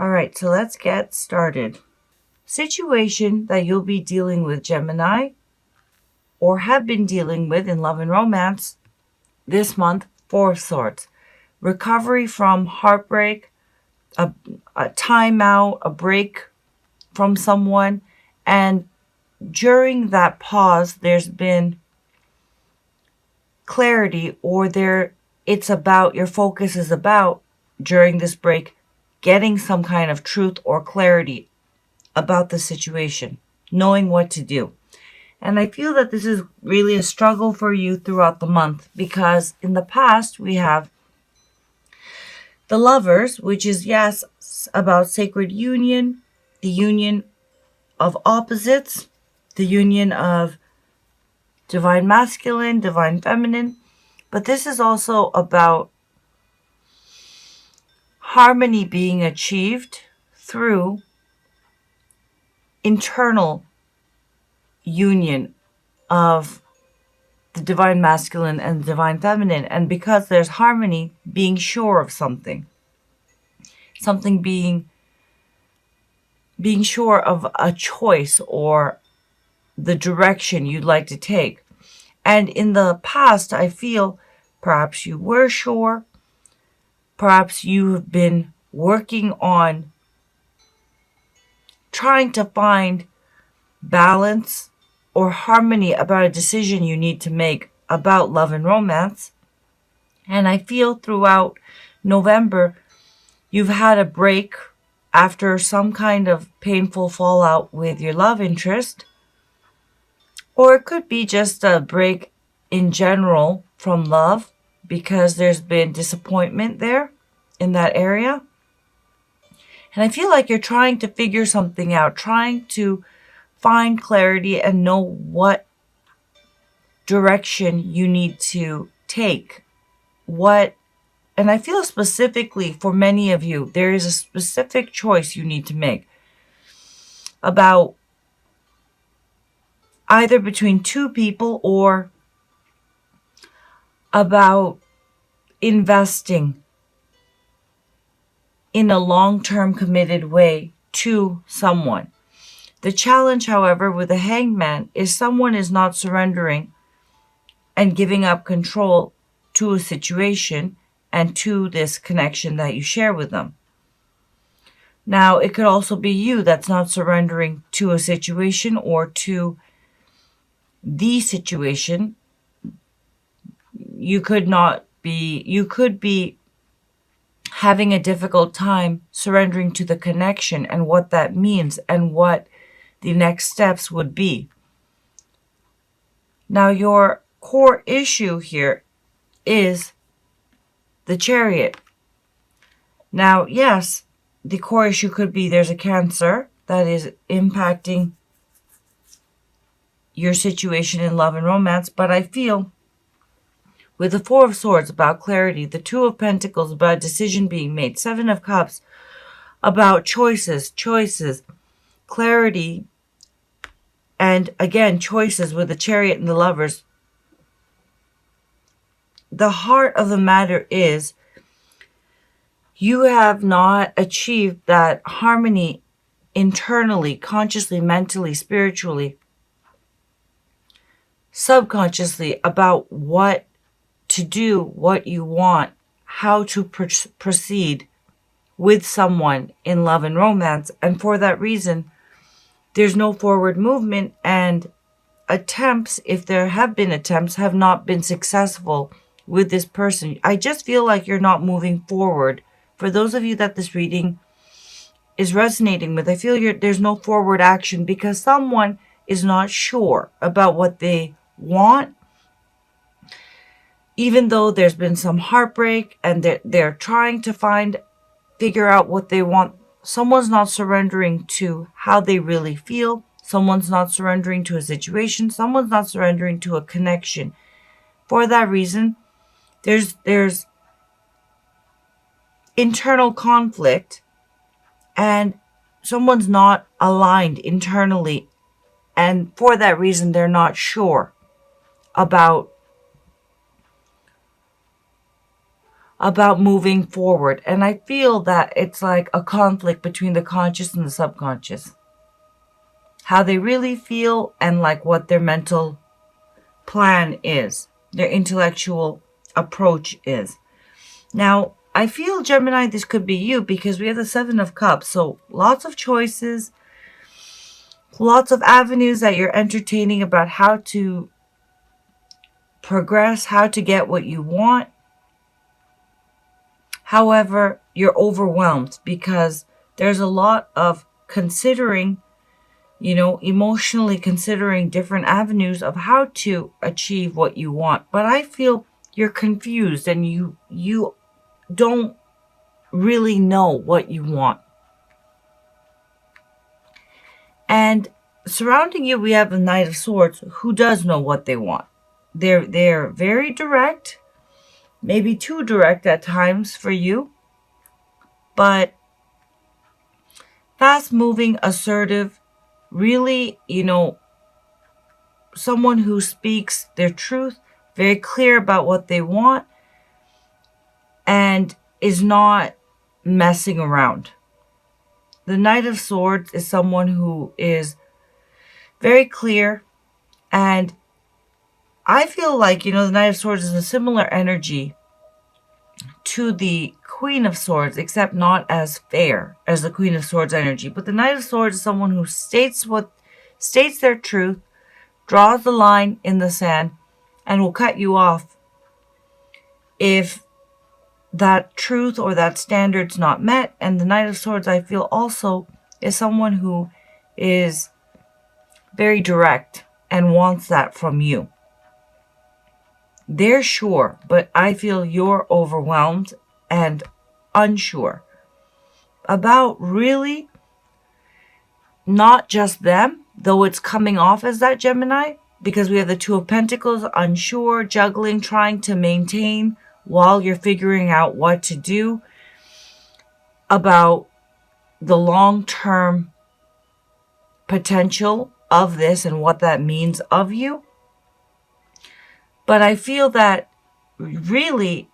All right, so let's get started. Situation that you'll be dealing with, Gemini, or have been dealing with in love and romance this month, Four of Swords. Recovery from heartbreak, a timeout, a break from someone, and during that pause, there's been clarity, or your focus is about, during this break, getting some kind of truth or clarity about the situation, knowing what to do. And I feel that this is really a struggle for you throughout the month, because in the past we have the Lovers, which is, yes, about sacred union, the union of opposites, the union of divine masculine, divine feminine. But this is also about harmony being achieved through internal union of the divine masculine and the divine feminine. And because there's harmony, being sure of something being sure of a choice or the direction you'd like to take. And in the past, I feel perhaps you were sure, perhaps you have been working on trying to find balance or harmony about a decision you need to make about love and romance. And I feel throughout November, you've had a break after some kind of painful fallout with your love interest. Or it could be just a break in general from love, because there's been disappointment there in that area. And I feel like you're trying to figure something out, trying to find clarity and know what direction you need to take. And I feel specifically for many of you, there is a specific choice you need to make about either between two people or about investing in a long-term committed way to someone. The challenge, however, with the Hangman is someone is not surrendering and giving up control to a situation and to this connection that you share with them. Now, it could also be you that's not surrendering to a situation or to the situation. You could be having a difficult time surrendering to the connection and what that means and what the next steps would be. Now, your core issue here is the Chariot. Now, yes, the core issue could be there's a Cancer that is impacting your situation in love and romance, but I feel with the Four of Swords about clarity, the Two of Pentacles about a decision being made, Seven of Cups about choices, clarity, and again, choices with the Chariot and the Lovers. The heart of the matter is you have not achieved that harmony internally, consciously, mentally, spiritually, subconsciously about what to do, what you want, how to proceed with someone in love and romance. And for that reason, there's no forward movement, and attempts, if there have been attempts, have not been successful with this person. I just feel like you're not moving forward. For those of you that this reading is resonating with, I feel there's no forward action because someone is not sure about what they want. Even though there's been some heartbreak and they're trying to figure out what they want, someone's not surrendering to how they really feel. Someone's not surrendering to a situation. Someone's not surrendering to a connection. For that reason, there's internal conflict, and someone's not aligned internally. And for that reason, they're not sure about about moving forward. And I feel that it's like a conflict between the conscious and the subconscious. How they really feel and like what their mental plan is, their intellectual approach is. Now, I feel, Gemini, this could be you because we have the Seven of Cups. So lots of choices, lots of avenues that you're entertaining about how to progress, how to get what you want. However, you're overwhelmed because there's a lot of considering, emotionally considering different avenues of how to achieve what you want. But I feel you're confused and you don't really know what you want. And surrounding you, we have the Knight of Swords, who does know what they want. They're very direct, maybe too direct at times for you, but fast-moving, assertive, really, someone who speaks their truth, very clear about what they want, and is not messing around. The Knight of Swords is someone who is very clear, and I feel like, the Knight of Swords is a similar energy to the Queen of Swords, except not as fair as the Queen of Swords energy. But the Knight of Swords is someone who states their truth, draws the line in the sand, and will cut you off if that truth or that standard's not met. And the Knight of Swords, I feel, also is someone who is very direct and wants that from you. They're sure, but I feel you're overwhelmed and unsure about really not just them, though it's coming off as that, Gemini, because we have the Two of Pentacles, unsure, juggling, trying to maintain while you're figuring out what to do about the long-term potential of this and what that means of you. But I feel that really,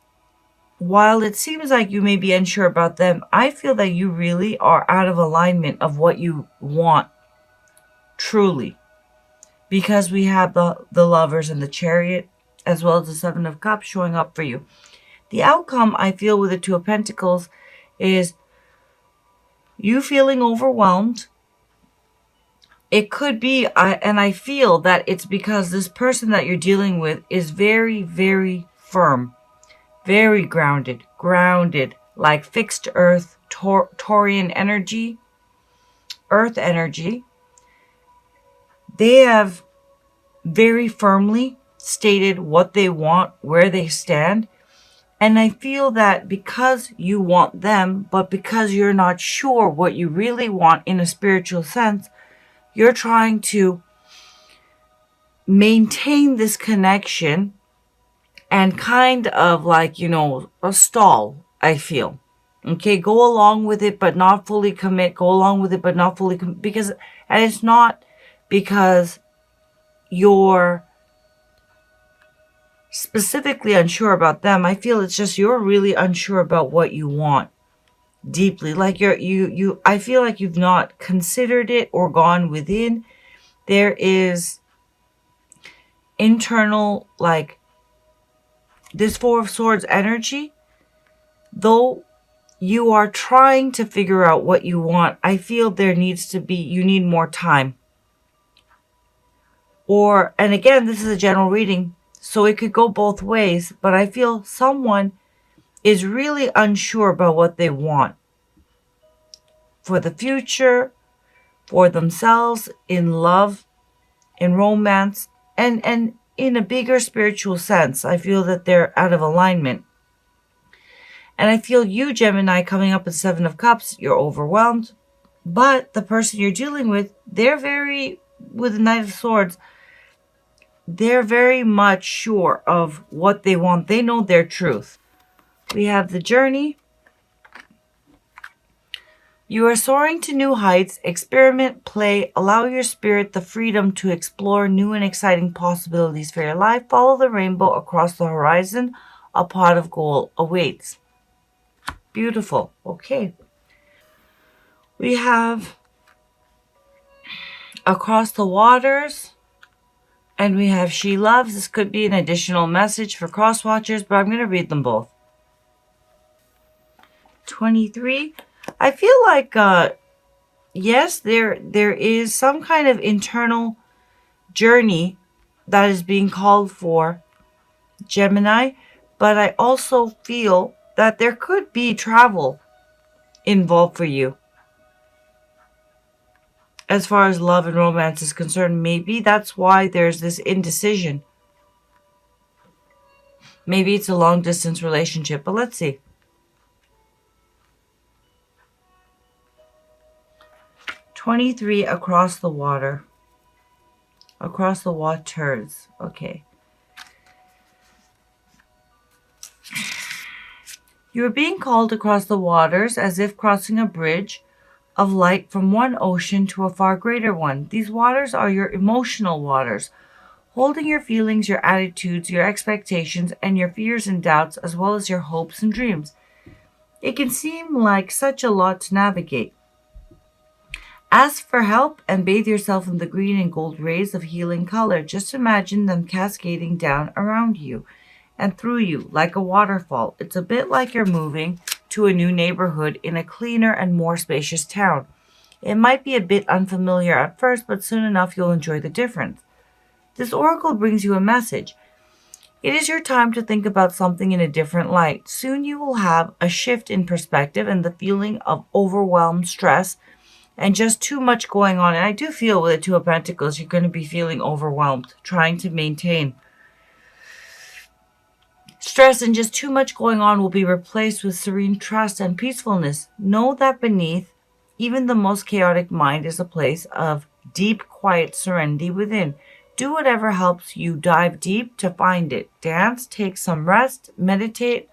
while it seems like you may be unsure about them, I feel that you really are out of alignment of what you want, truly. Because we have the Lovers and the Chariot, as well as the Seven of Cups showing up for you. The outcome, I feel, with the Two of Pentacles is you feeling overwhelmed. It could be, and I feel that it's because this person that you're dealing with is very, very firm, very grounded, like fixed earth, Taurian energy, earth energy. They have very firmly stated what they want, where they stand. And I feel that because you want them, but because you're not sure what you really want in a spiritual sense, you're trying to maintain this connection and kind of like, a stall, I feel. Okay, go along with it, but not fully commit. Go along with it, but not fully commit. And it's not because you're specifically unsure about them. I feel it's just you're really unsure about what you want deeply. Like I feel like you've not considered it or gone within. There is internal, like this Four of Swords energy, though you are trying to figure out what you want. I feel you need more time. And again, this is a general reading, so it could go both ways, but I feel someone is really unsure about what they want for the future, for themselves, in love, in romance, and in a bigger spiritual sense. I feel that they're out of alignment. And I feel you, Gemini, coming up with Seven of Cups, you're overwhelmed. But the person you're dealing with, with the Knight of Swords, they're very much sure of what they want. They know their truth. We have the Journey. You are soaring to new heights. Experiment, play, allow your spirit the freedom to explore new and exciting possibilities for your life. Follow the rainbow across the horizon a pot of gold awaits. Beautiful. Okay. We have Across the Waters, and we have She Loves. This could be an additional message for cross watchers, but I'm going to read them both. 23. I feel like, yes, there is some kind of internal journey that is being called for, Gemini, but I also feel that there could be travel involved for you. As far as love and romance is concerned, maybe that's why there's this indecision. Maybe it's a long distance relationship, but let's see. 23, across the water. Across the waters. Okay. You are being called across the waters as if crossing a bridge of light from one ocean to a far greater one. These waters are your emotional waters, holding your feelings, your attitudes, your expectations, and your fears and doubts, as well as your hopes and dreams. It can seem like such a lot to navigate. Ask for help and bathe yourself in the green and gold rays of healing color. Just imagine them cascading down around you and through you like a waterfall. It's a bit like you're moving to a new neighborhood in a cleaner and more spacious town. It might be a bit unfamiliar at first, but soon enough you'll enjoy the difference. This oracle brings you a message. It is your time to think about something in a different light. Soon you will have a shift in perspective and the feeling of overwhelmed stress and just too much going on. And I do feel with the Two of Pentacles, you're going to be feeling overwhelmed, trying to maintain stress, and just too much going on will be replaced with serene trust and peacefulness. Know that beneath even the most chaotic mind is a place of deep, quiet serenity within. Do whatever helps you dive deep to find it. Dance, take some rest, meditate,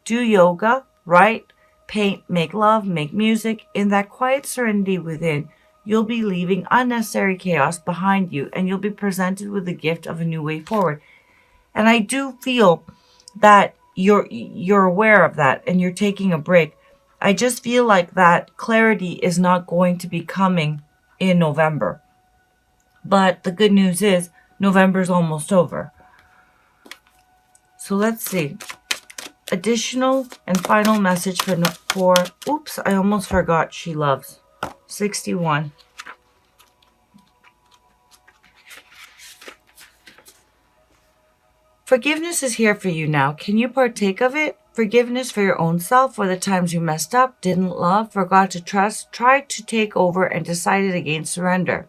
do yoga, write, paint, make love, make music. In that quiet serenity within, you'll be leaving unnecessary chaos behind you, and you'll be presented with the gift of a new way forward. And I do feel that you're aware of that and you're taking a break. I just feel like that clarity is not going to be coming in November. But the good news is November's almost over. So let's see. Additional and final message for oops, I almost forgot She Loves. 61. Forgiveness is here for you now. Can you partake of it? Forgiveness for your own self, for the times you messed up, didn't love, forgot to trust, tried to take over, and decided against surrender.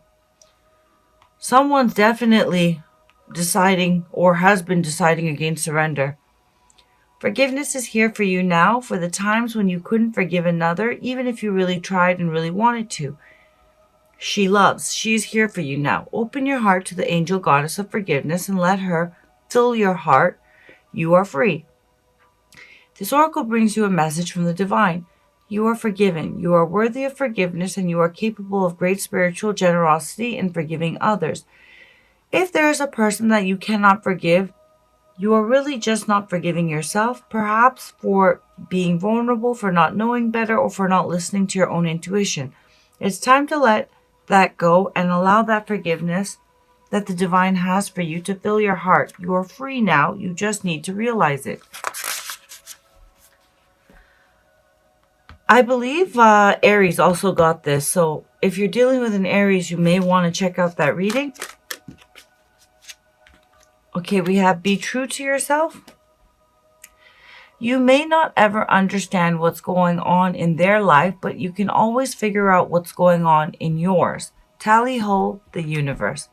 Someone's definitely deciding or has been deciding against surrender. Forgiveness is here for you now, for the times when you couldn't forgive another, even if you really tried and really wanted to. She loves. She's here for you now. Open your heart to the angel goddess of forgiveness and let her fill your heart. You are free. This oracle brings you a message from the divine. You are forgiven. You are worthy of forgiveness, and you are capable of great spiritual generosity in forgiving others. If there is a person that you cannot forgive, you are really just not forgiving yourself, perhaps for being vulnerable, for not knowing better, or for not listening to your own intuition. It's time to let that go and allow that forgiveness that the divine has for you to fill your heart. You are free now. You just need to realize it. I believe Aries also got this. So if you're dealing with an Aries, you may want to check out that reading. Okay, we have be true to yourself. You may not ever understand what's going on in their life, but you can always figure out what's going on in yours. Tally ho, the universe.